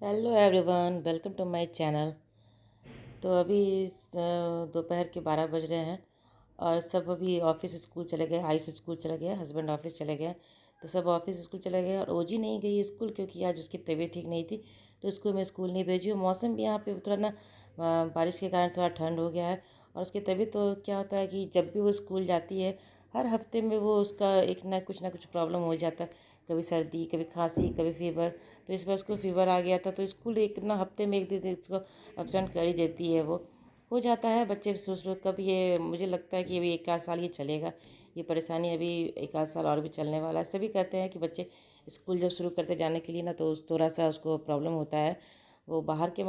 Hello everyone, welcome to my channel. तो अभी दोपहर के 12 बज रहे हैं और सब अभी ऑफिस स्कूल चले गए। आयुष स्कूल चले गए, हस्बैंड ऑफिस चले गए, तो सब ऑफिस स्कूल चले गए और ओजी नहीं गई स्कूल क्योंकि आज उसकी तबीयत ठीक नहीं थी, तो उसको मैं स्कूल नहीं भेजी हूँ। मौसम भी यहाँ पे थोड़ा ना बारिश के कारण थोड़ा ठंड हो गया है और उसकी तबीयत तो क्या होता है कि जब भी वो स्कूल जाती है हर हफ्ते में वो उसका एक ना कुछ प्रॉब्लम हो जाता है। कभी सर्दी, कभी खांसी, कभी फीवर। तो इस बार उसको फीवर आ गया था, तो स्कूल एक ना हफ्ते में एक दिन इसको एब्सेंट कर ही देती है। वो हो जाता है बच्चे सोच लो कब। ये मुझे लगता है कि अभी एक आध साल ये चलेगा, ये परेशानी अभी एक आध साल और भी चलने वाला है। सभी कहते हैं कि बच्चे स्कूल जब शुरू करते जाने के लिए ना तो थोड़ा सा उसको प्रॉब्लम होता है। वो बाहर के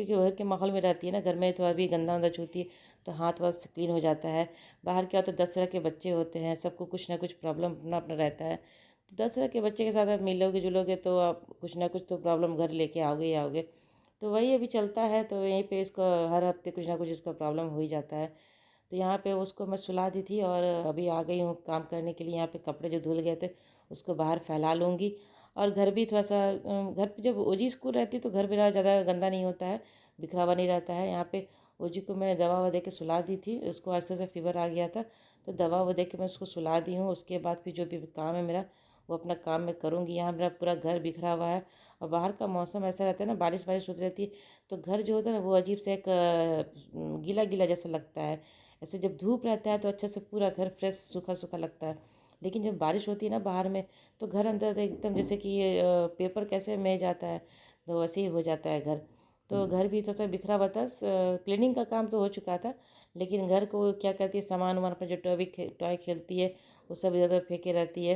घर के माहौल में रहती है ना, घर में तो अभी गंदा वंदा छूती है तो हाथ वाथ क्लीन हो जाता है। बाहर क्या होता है 10 तरह के बच्चे होते हैं, सबको कुछ ना कुछ प्रॉब्लम अपना अपना रहता है। तो 10 तरह के बच्चे के साथ आप मिलोगे जुलोगे तो आप कुछ ना कुछ तो प्रॉब्लम घर लेके आओगे ही आओगे। तो वही अभी चलता है, तो यहीं पे इसको हर हफ्ते कुछ ना कुछ इसका प्रॉब्लम हो ही जाता है। तो यहाँ पे उसको मैं सुला दी थी और अभी आ गई हूँ काम करने के लिए। यहाँ पे कपड़े जो धुल गए थे उसको बाहर फैला लूँगी। और घर भी थोड़ा सा घर पे जब ओजी स्कूल रहती है तो घर मेरा ज़्यादा गंदा नहीं होता है, बिखरा हुआ नहीं रहता है। यहाँ पे ओजी को मैं दवा ववा दे के सुला दी थी, उसको आस्ते से फीवर आ गया था, तो दवा ववा दे के मैं उसको सुला दी हूँ। उसके बाद फिर जो भी काम है मेरा वो अपना काम मैं करूँगी। यहाँ मेरा पूरा घर बिखरा हुआ है और बाहर का मौसम ऐसा रहता है ना, बारिश बारिश होती रहती है तो घर जो होता है ना वो अजीब से एक गीला गीला जैसा लगता है। ऐसे जब धूप रहता है तो अच्छा से पूरा घर फ्रेश सूखा सूखा लगता है, लेकिन जब बारिश होती है ना बाहर में तो घर अंदर एकदम जैसे कि ये पेपर कैसे में जाता है तो वैसे ही हो जाता है घर। तो घर भी थोड़ा सा बिखरा हुआ था। क्लीनिंग का काम तो हो चुका था, लेकिन घर को क्या कहती है सामान वामान पर जो टॉय खेलती है वो सब इधर उधर फेंके रहती है।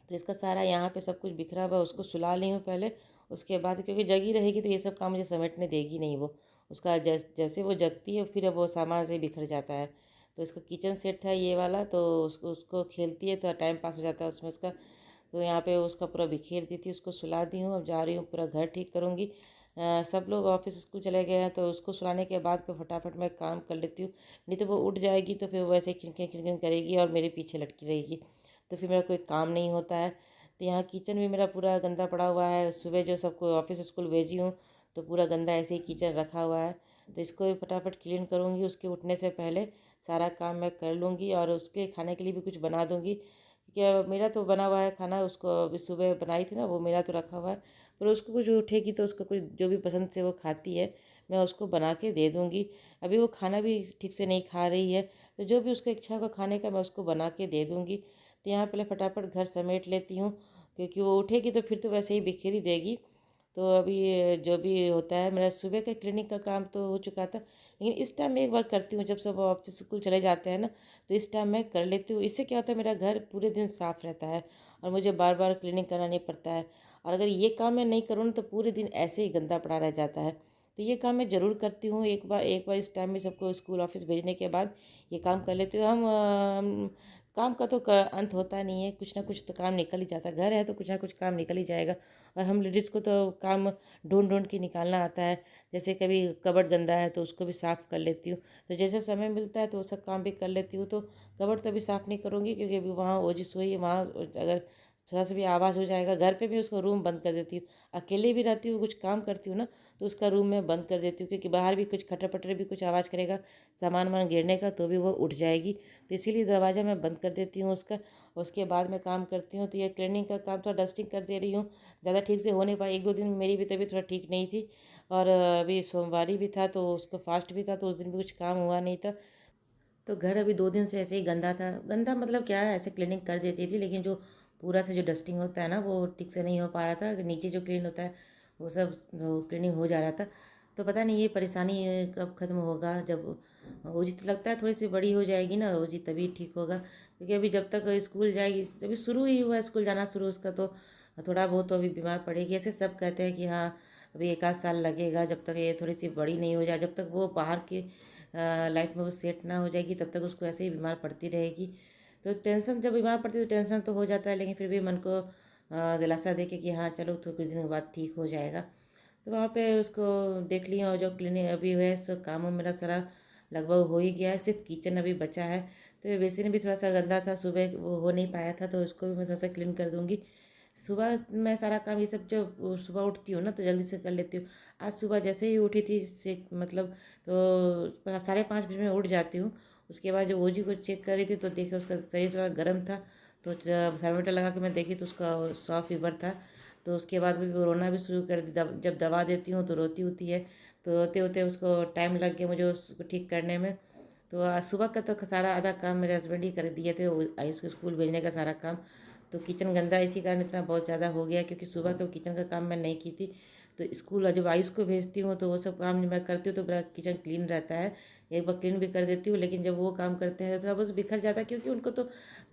तो इसका सारा यहाँ पे सब कुछ बिखरा हुआ है, उसको सुला ली हूँ पहले। उसके बाद क्योंकि जगी रहेगी तो ये सब काम मुझे समेटने देगी नहीं वो। उसका जैसे वो जगती है फिर अब वो सामान से बिखर जाता है। तो इसका किचन सेट था ये वाला, तो उसको उसको खेलती है तो टाइम पास हो जाता है उसमें उसका। तो यहाँ पे उसका पूरा बिखेर दी थी, उसको सुला दी हूँ। अब जा रही हूँ पूरा घर ठीक करूँगी। सब लोग ऑफिस स्कूल चले गए हैं तो उसको सुलाने के बाद फिर फटाफट मैं काम कर लेती हूँ। नहीं तो वो उठ जाएगी तो फिर वो ऐसे खिनखिन खिनखिन करेगी और मेरे पीछे लटकी रहेगी, तो फिर मेरा कोई काम नहीं होता है। तो यहाँ किचन भी मेरा पूरा गंदा पड़ा हुआ है। सुबह जो सबको ऑफिस स्कूल भेजी हूँ तो पूरा गंदा ऐसे ही किचन रखा हुआ है, तो इसको भी फटाफट क्लीन करूँगी। उसके उठने से पहले सारा काम मैं कर लूँगी और उसके खाने के लिए भी कुछ बना दूँगी। क्या मेरा तो बना हुआ है खाना, उसको अभी सुबह बनाई थी ना वो मेरा तो रखा हुआ है, पर उसको कुछ उठेगी तो उसको कुछ जो भी पसंद से वो खाती है मैं उसको बना के दे दूँगी। अभी वो खाना भी ठीक से नहीं खा रही है, तो जो भी उसको इच्छा होगा खाने का मैं उसको बना के दे दूँगी। तो यहाँ पहले फटाफट घर समेट लेती हूँ क्योंकि वो उठेगी तो फिर तो वैसे ही बिखेर ही देगी। तो अभी जो भी होता है मेरा सुबह का क्लिनिक का काम तो हो चुका था, लेकिन इस टाइम मैं एक बार करती हूँ जब सब ऑफिस स्कूल चले जाते हैं ना, तो इस टाइम मैं कर लेती हूँ। इससे क्या होता है मेरा घर पूरे दिन साफ़ रहता है और मुझे बार बार क्लीनिंग करना नहीं पड़ता है। और अगर ये काम मैं नहीं करूँ ना तो पूरे दिन ऐसे ही गंदा पड़ा रह जाता है। तो ये काम मैं ज़रूर करती हूँ। एक बार इस टाइम में सबको स्कूल ऑफिस भेजने के बाद ये काम कर लेती हूँ। काम का तो अंत होता नहीं है, कुछ ना कुछ तो काम निकल ही जाता है। घर है तो कुछ ना कुछ काम निकल ही जाएगा। और हम लेडीज़ को तो काम ढूंढ ढूंढ के निकालना आता है। जैसे कभी कबर्ड गंदा है तो उसको भी साफ़ कर लेती हूँ, तो जैसे समय मिलता है तो वो सब काम भी कर लेती हूँ। तो कबर्ड तो अभी साफ़ नहीं करूँगी क्योंकि अभी वहाँ ओजिस हुई है, वहाँ अगर थोड़ा सा भी आवाज़ हो जाएगा। घर पे भी उसका रूम बंद कर देती हूँ। अकेले भी रहती हूँ, कुछ काम करती हूँ ना तो उसका रूम में बंद कर देती हूँ, क्योंकि बाहर भी कुछ खटर पटर भी कुछ आवाज़ करेगा सामान वामान गिरने का तो भी वो उठ जाएगी। तो इसीलिए दरवाज़ा मैं बंद कर देती हूँ उसका। उसके बाद मैं काम करती हूँ। तो ये क्लीनिंग का काम थोड़ा डस्टिंग कर दे रही हूँ, ज़्यादा ठीक से हो नहीं पाई। एक दो दिन मेरी भी तबीयत थोड़ा ठीक नहीं थी और अभी सोमवारी भी था तो उसका फास्ट भी था, तो उस दिन भी कुछ काम हुआ नहीं था। तो घर अभी 2 दिन से ऐसे ही गंदा था। गंदा मतलब क्या है, ऐसे क्लीनिंग कर देती थी लेकिन जो पूरा से जो डस्टिंग होता है ना वो ठीक से नहीं हो पा रहा था। नीचे जो क्लीन होता है वो सब क्लीनिंग हो जा रहा था। तो पता नहीं ये परेशानी कब ख़त्म होगा। जब वो जी तो लगता है थोड़ी सी बड़ी हो जाएगी ना वो जी तभी ठीक होगा, क्योंकि अभी जब तक स्कूल जाएगी, अभी शुरू ही हुआ है स्कूल जाना शुरू उसका, तो थोड़ा बहुत तो अभी बीमार पड़ेगी। ऐसे सब कहते हैं कि हाँ अभी एक आध साल लगेगा जब तक ये थोड़ी सी बड़ी नहीं हो जाए, जब तक वो बाहर की लाइफ में वो सेट ना हो जाएगी तब तक उसको ऐसे ही बीमार पड़ती रहेगी। तो टेंशन, जब बीमार पड़ती है तो टेंशन तो हो जाता है, लेकिन फिर भी मन को दिलासा दे के कि हाँ चलो तो कुछ दिन के बाद ठीक हो जाएगा। तो वहाँ पे उसको देख लिया और जो क्लिनिक अभी है सो काम मेरा सारा लगभग हो ही गया है। सिर्फ किचन अभी बचा है। तो ये बेसिन भी थोड़ा सा गंदा था, सुबह वो हो नहीं पाया था तो उसको भी मैं थोड़ा सा क्लीन कर दूँगी। सुबह मैं सारा काम ये सब जो सुबह उठती हूँ ना तो जल्दी से कर लेती हूँ। आज सुबह जैसे ही उठी थी से मतलब तो 5:30 बजे मैं उठ जाती हूँ। उसके बाद जब ओजी को चेक कर रही थी तो देखा उसका शरीर थोड़ा गर्म था, तो थर्मामीटर लगा के मैं देखी तो उसका 100 फीवर था। तो उसके बाद भी वो रोना भी शुरू कर दी। जब दवा देती हूँ तो रोती होती है, तो रोते होते उसको टाइम लग गया मुझे उसको ठीक करने में। तो आज सुबह का तो सारा आधा काम मेरे हस्बैंड ही कर दिए थे, आयुष को स्कूल भेजने का सारा काम। तो किचन गंदा इसी कारण इतना बहुत ज़्यादा हो गया क्योंकि सुबह का किचन का काम मैं नहीं की थी। तो स्कूल जब आयुष को भेजती हूँ तो वो सब काम जब मैं करती हूँ तो मेरा किचन क्लीन रहता है, एक बार क्लीन भी कर देती हूँ। लेकिन जब वो काम करते हैं तो थोड़ा बस बिखर जाता है, क्योंकि उनको तो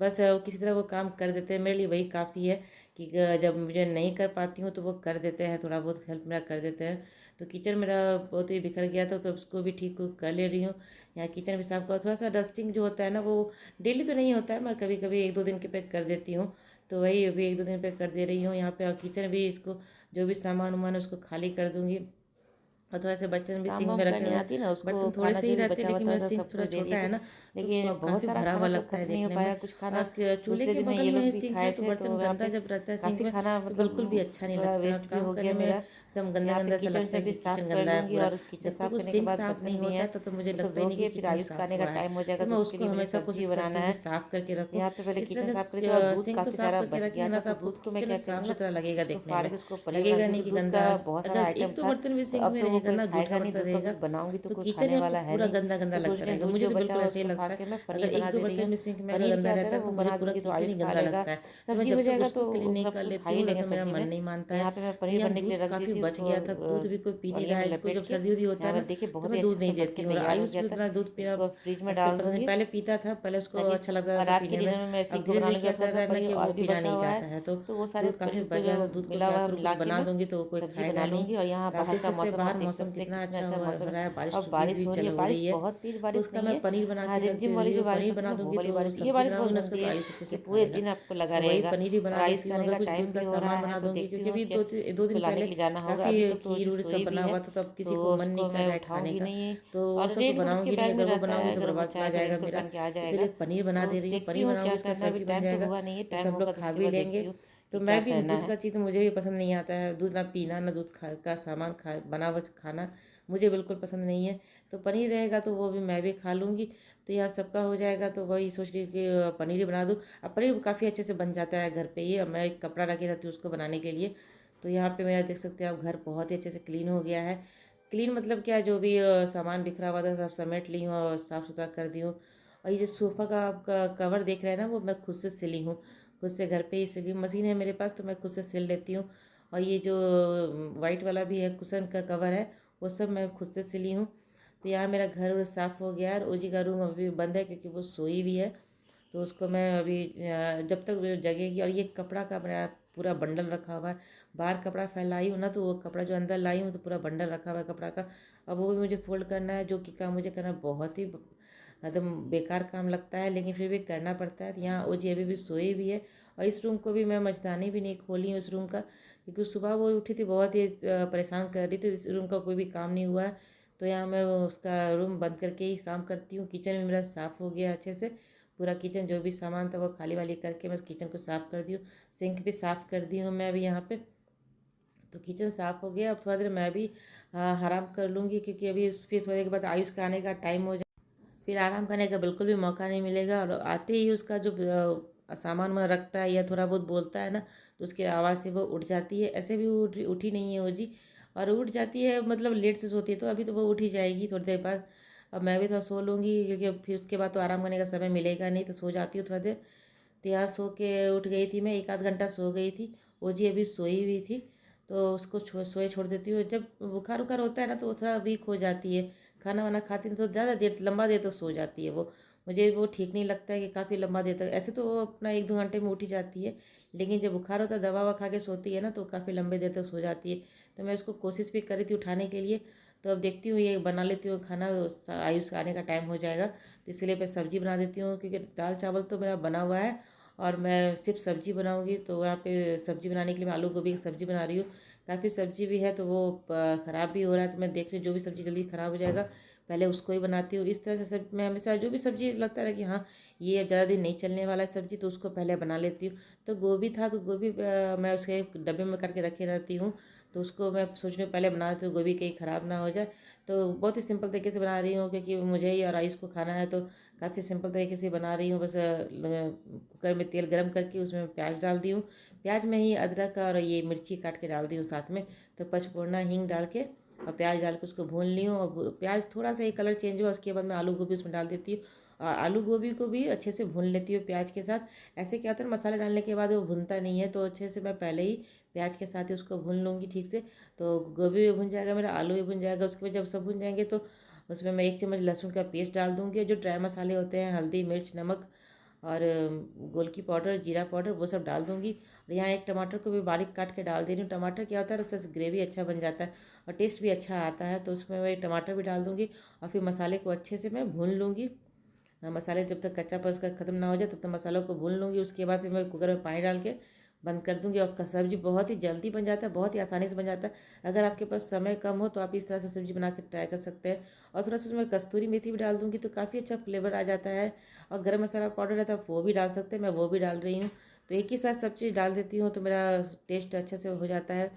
बस किसी तरह वो काम कर देते हैं। मेरे लिए वही काफ़ी है कि जब मुझे नहीं कर पाती हूँ तो वो कर देते हैं, थोड़ा बहुत हेल्प मेरा कर देते हैं। तो किचन मेरा बहुत ही बिखर गया था, तो उसको भी ठीक कर ले रही हूँ। यहाँ किचन भी साफ कर, थोड़ा सा डस्टिंग जो होता है ना वो डेली तो नहीं होता है, मैं कभी कभी 1-2 दिन के पे कर देती हूँ। तो वही अभी 1-2 दिन पे कर दे रही हूँ यहाँ पे। और किचन भी इसको जो भी सामान वामान है उसको खाली कर दूँगी। और थोड़ा से बर्तन भी काम सिंक वाम में रखे करने हुए हैं। आती ना उसको, बर्तन थोड़े खाना से ही जो भी रहते हैं, बचा लेकिन हुआ मेरा था सिंक सब थोड़ा कुछ दे छोटा दिए है थे। ना, तो लेकिन बहुत काफ़ी सारा भरा हुआ खाना तो लगता है खत्म नहीं हो देखने में। पाया कुछ खाना। चूल्हे दूसरे के दिन बगल ये में लोग ही भी सिंक है, खाए तो थे, बर्तन तो यहाँ गंदा पे जब रहता है सिंक काफ़ी में खाना तो मतलब बिल्कुल भी अच्छा नहीं थोड़ा लगता। वेस्ट भी काम हो गया करने में मेरा। एकदम गंदा यहाँ पे गंदा सा किचन लगता है उचन भी कि साफ़ किचन कर गंदा है लूँगी, पूरा। और किचन जब तक साफ़ वो करने के सिंक बाद साफ बर्तन नहीं भी होता हैं तब तक मुझे वो सब लगता ही धो नहीं कि के फिर किचन आयुष का साफ आने का हुआ है। टाइम हो जाएगा, तो तो मैं उसके उसको लिए मुझे हमेशा सब्जी कोशिश करती हूँ बनाना कि है। साफ करके रखूँ। यहाँ पे पहले इस किचन वजह साफ़ करी से थी और दूध सिंक को काफ़ी साफ सारा करके बच गया रखेंगे ना था, तो तो आपको दूध को मैं किचन क्या करी साफ ना, सुथरा लगेगा उसको देखने फाड़ में। के उसको पनीर बना, लगेगा नहीं क्योंकि कि दूध गंदा का है। बहुत सारा अगर आइटम एक दो था। बर्तन भी तो सिंक अब में तो वो रहेगा कोई ना जूठा खाएगा नहीं, बर्तन दूध का रहेगा कुछ बनाऊंगी तो तो कोई किचन ही खाने आपको वाला है पूरा नहीं। गंदा गंदा तो सोच लगता रही हूँ रहेगा। दूध मुझे जो तो बचा बिल्कुल हुआ ऐसे ही उसको फाड़ लगता है। के मैं अगर पनीर एक बना दो दे रही बर्तन हूँ। भी सिंक में अगर पनीर गंदा क्या होता है रहता ना, है वो तो मुझे बना पूरा दूंगी तो किचन आयुष ही खा गंदा लेगा, लगता है। तो मैं सब्जी जब हो तक जाएगा उसको तो क्लीन नहीं सब कर कोई खा लेती ही हूँ तब लेंगे तक मेरा सब्जी मन में। नहीं मानता तो है। यहाँ पे मैं तो पनीर यहाँ बनने के लिए दूध रख दी काफ़ी थी बच उसको, गया था, दूध भी कोई पी नहीं पनीर रहा में है इसको। लपेट जब के। सर्दी उर्दी होता यहाँ है पे ना देखिए तो बहुत ही मैं अच्छे दूध से नहीं बन के देती हूँ। और तैयार हो आयुष गया भी था। उतना दूध पीना इसको फ्रिज में आजकल डाल पसंद नहीं, दूंगी। पहले पीता था, पहले उसको ताकि अच्छा लगता था तो रात के पीने में। डिनर में मैं अब सिंक को धीरे बना धीरे लूँगी, क्या और थोड़ा कर सा रहा है ना पनीर कि वो और भी पीना बचा नहीं हुआ चाहता है, है। तो तो वो सारे दूध काफ़ी पनीर को बच जो जाता है, दूध को मिला क्या हुआ है करूँ, मिला कुछ के बना मैं दूंगी तो वो कोई सब्जी खाएगा बना नहीं। लूँगी। और यहाँ और आप बाहर देख का सकते हैं मौसम आप बाहर देख मौसम सकते हैं कितना कितना अच्छा अच्छा हो मौसम है। रहा है, बारिश और भी बारिश भी हो रही चल है, हो बारिश रही है। बहुत तेज़ तो बारिश उसका नहीं मैं है। पनीर बना हाँ, के रख दे रिमझिम रही वाली जो हूँ। बारिश पनीर होती बना है ना, वो दूंगी वाली तो बारिश, ये सब्जी बारिश बहुत बनाऊंगी ना उसका गंदी तो है आयुष अच्छे कि से पूरे खाएगा। दिन आपको लगा तो वही रहेगा। पनीर ही और बना आयुष देती का हूँ। आने अगर का कुछ टाइम दूध भी का हो रहा सामान है, बना तो दूंगी, देखती क्योंकि हूँ अभी क्या 2 दिन उसको लाने पहले के लिए जाना होगा। अभी काफ़ी तक तो खीर जी उर सोई सब भी बना है, हुआ था, तो अब किसी को तो मन नहीं उसको कर मैं रहा है खाने उठाऊंगी का। नहीं। तो वो और सब तो रेनकोट उसके बनाऊंगी नहीं, बैग में अगर वो रहता बनाऊंगी है, तो अगर वो बर्बाद चला चाहे तो जाएगा रेनकोट मेरा। पहन के आ जाएगा। इसलिए पनीर बना तो दे रही हूँ। देखती पनीर हूँ क्या बनाऊंगी उसका करना है, अभी सब्जी बन टाइम तो जाएगा हुआ नहीं है, तो टाइम सब होगा लोग तो खा उसके भी बाद लेंगे। देखती हूँ तो कि क्या मैं भी करना दूध है। का चीज़ तो मुझे भी पसंद नहीं आता है, दूध ना पीना ना दूध का सामान खा बना हुआ खाना मुझे बिल्कुल पसंद नहीं है। तो पनीर रहेगा तो वो भी मैं भी खा लूँगी। तो यहाँ सबका हो जाएगा, तो वही सोच रही हूँ कि पनीर ही बना दूँ। अब पनीर काफ़ी अच्छे से बन जाता है घर पे ही। अब मैं एक कपड़ा रखी रहती हूँ उसको बनाने के लिए। तो यहाँ पे मेरा देख सकते हैं आप, घर बहुत ही अच्छे से क्लीन हो गया है। क्लीन मतलब क्या, जो भी सामान बिखरा हुआ था सब समेट ली हूँ और साफ़ सुथरा कर दी हूँ। और ये जो सोफ़ा का आपका कवर देख रहे हैं ना, वो मैं खुद से सिली हूँ, खुद से घर पे ही सिली। मशीन है मेरे पास तो मैं खुद से सिल लेती हूँ। और ये जो वाइट वाला भी है कुशन का कवर है, वो सब मैं खुद से सिली हूँ। तो यहाँ मेरा घर साफ़ हो गया है। और ओजी का रूम अभी बंद है क्योंकि वो सोई भी है। तो उसको मैं अभी जब तक वो जगेगी। और ये कपड़ा का मेरा पूरा बंडल रखा हुआ है। बाहर कपड़ा फैलाई हूँ ना, तो वो कपड़ा जो अंदर लाई हूँ तो पूरा बंडल रखा हुआ है कपड़ा का। अब वो भी मुझे फोल्ड करना है, जो कि काम मुझे करना बहुत ही एकदम बेकार काम लगता है, लेकिन फिर भी करना पड़ता है। तो यहाँ ओजी अभी भी सोई भी है। और इस रूम को भी मैं मच्छरदानी भी नहीं खोली हूँ इस रूम का, क्योंकि सुबह वो उठी थी बहुत ही परेशान कर रही थी। इस रूम का कोई भी काम नहीं हुआ है। तो यहाँ मैं उसका रूम बंद करके ही काम करती हूँ। किचन में मेरा साफ़ हो गया अच्छे से, पूरा किचन जो भी सामान था वो खाली वाली करके मैं किचन को साफ़ कर दी हूँ। सिंक भी साफ़ कर दी हूँ मैं अभी यहाँ पे। तो किचन साफ़ हो गया। अब थोड़ा देर मैं भी आराम कर लूँगी, क्योंकि अभी फिर थोड़ी देर के बाद आयुष का आने का टाइम हो जाए, फिर आराम करने का बिल्कुल भी मौका नहीं मिलेगा। और आते ही उसका जो सामान में रखता है या थोड़ा बहुत बोलता है ना, तो उसकी आवाज़ से वो उठ जाती है। ऐसे भी उठी नहीं है वो जी, और उठ जाती है मतलब लेट से सोती है, तो अभी तो वो उठ ही जाएगी थोड़ी देर बाद। अब मैं भी थोड़ा सो लूँगी, क्योंकि अब फिर उसके बाद तो आराम करने का समय मिलेगा नहीं, तो सो जाती हूँ थोड़ा देर। तो यहाँ सो के उठ गई थी मैं, 1-8 घंटा सो गई थी। वो जी अभी सोई हुई थी, तो उसको सोए छोड़ देती हूँ। जब बुखार उखार होता है ना तो वो थोड़ा वीक हो जाती है, खाना वाना खाती है तो ज़्यादा देर लंबा देर तक सो जाती है वो। मुझे वो ठीक नहीं लगता है कि काफ़ी लंबा देर तक, ऐसे तो वो अपना 1-2 घंटे में उठ ही जाती है, लेकिन जब बुखार होता है दवा ववा खा के सोती है ना तो काफ़ी लंबे देर तक सो जाती है। तो मैं उसको कोशिश भी कर रही थी उठाने के लिए। तो अब देखती हूँ ये बना लेती हूँ खाना, आयुष का आने का टाइम हो जाएगा तो इसलिए मैं सब्ज़ी बना देती हूँ, क्योंकि दाल चावल तो मेरा बना हुआ है। और मैं सिर्फ सब्ज़ी बनाऊँगी, तो यहाँ पे सब्ज़ी बनाने के लिए मैं आलू गोभी की सब्ज़ी बना रही हूँ। काफ़ी सब्ज़ी भी है तो वो ख़राब भी हो रहा है, तो मैं देख रही हूँ जो भी सब्ज़ी जल्दी ख़राब हो जाएगा पहले उसको ही बनाती हूँ। इस तरह से सब मैं हमेशा जो भी सब्ज़ी लगता है कि हाँ ये अब ज़्यादा दिन नहीं चलने वाला है सब्ज़ी, तो उसको पहले बना लेती हूँ। तो गोभी था तो गोभी मैं उसके एक डब्बे में करके रखे रहती हूँ, तो उसको मैं सोच रही हूँ पहले बना देती हूँ, गोभी कहीं ख़राब ना हो जाए। तो बहुत ही सिंपल तरीके से बना रही हूँ क्योंकि मुझे ही और राइस को खाना है, तो काफ़ी सिंपल तरीके से बना रही हूँ। बस कुकर में तेल गरम करके उसमें प्याज डाल दी हूँ, प्याज में ही अदरक और ये मिर्ची काट के डाल दी हूँ साथ में। तो पचफोड़ना हींग डाल के और प्याज डाल के उसको भून ली हूँ, और प्याज थोड़ा सा ही कलर चेंज हुआ उसके बाद मैं आलू गोभी उसमें डाल देती हूँ, और आलू गोभी को भी अच्छे से भून लेती हूँ प्याज के साथ। ऐसे क्या होता है मसाले डालने के बाद वो भुनता नहीं है, तो अच्छे से मैं पहले ही प्याज के साथ ही उसको भून लूँगी ठीक से। तो गोभी भी भुन जाएगा मेरा, आलू भी भुन जाएगा। उसके बाद जब सब भुन जाएंगे तो उसमें मैं 1 चम्मच लहसुन का पेस्ट डाल दूँगी। जो ड्राई मसाले होते हैं हल्दी मिर्च नमक और गोलकी पाउडर जीरा पाउडर वो सब डाल दूँगी। और यहाँ एक टमाटर को भी बारीक काट के डाल दे रही हूँ। टमाटर क्या होता है उससे ग्रेवी अच्छा बन जाता है और टेस्ट भी अच्छा आता है, तो उसमें मैं टमाटर भी डाल दूँगी और फिर मसाले को अच्छे से मैं भून लूँगी। मसाले जब तक कच्चापन उसका ख़त्म ना हो जाए तब तक मसालों को भून लूँगी। उसके बाद फिर मैं कुकर में पानी डाल के बंद कर दूँगी, और सब्ज़ी बहुत ही जल्दी बन जाता है, बहुत ही आसानी से बन जाता है। अगर आपके पास समय कम हो तो आप इस तरह से सब्ज़ी बना के ट्राई कर सकते हैं। और थोड़ा सा उसमें कस्तूरी मेथी भी डाल दूँगी तो काफ़ी अच्छा फ्लेवर आ जाता है। और गर्म मसाला पाउडर है तो आप वो भी डाल सकते हैं, मैं वो भी डाल रही हूँ। तो एक ही साथ सब चीज़ डाल देती हूँ तो मेरा टेस्ट अच्छे से हो जाता है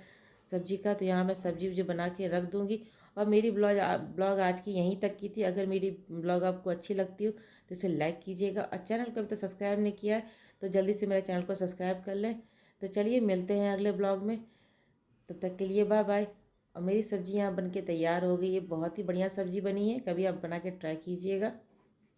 सब्जी का। तो यहाँ मैं सब्जी वब्जी बना के रख दूँगी। और मेरी ब्लॉग आज की यहीं तक की थी। अगर मेरी ब्लॉग आपको अच्छी लगती हो तो इसे लाइक कीजिएगा, और चैनल को अभी तक सब्सक्राइब नहीं किया है तो जल्दी से मेरे चैनल को सब्सक्राइब कर लें। तो चलिए मिलते हैं अगले ब्लॉग में, तब तक के लिए बाय बाय। और मेरी सब्ज़ी यहाँ बन के तैयार हो गई है, बहुत ही बढ़िया सब्ज़ी बनी है, कभी आप बना के ट्राई कीजिएगा।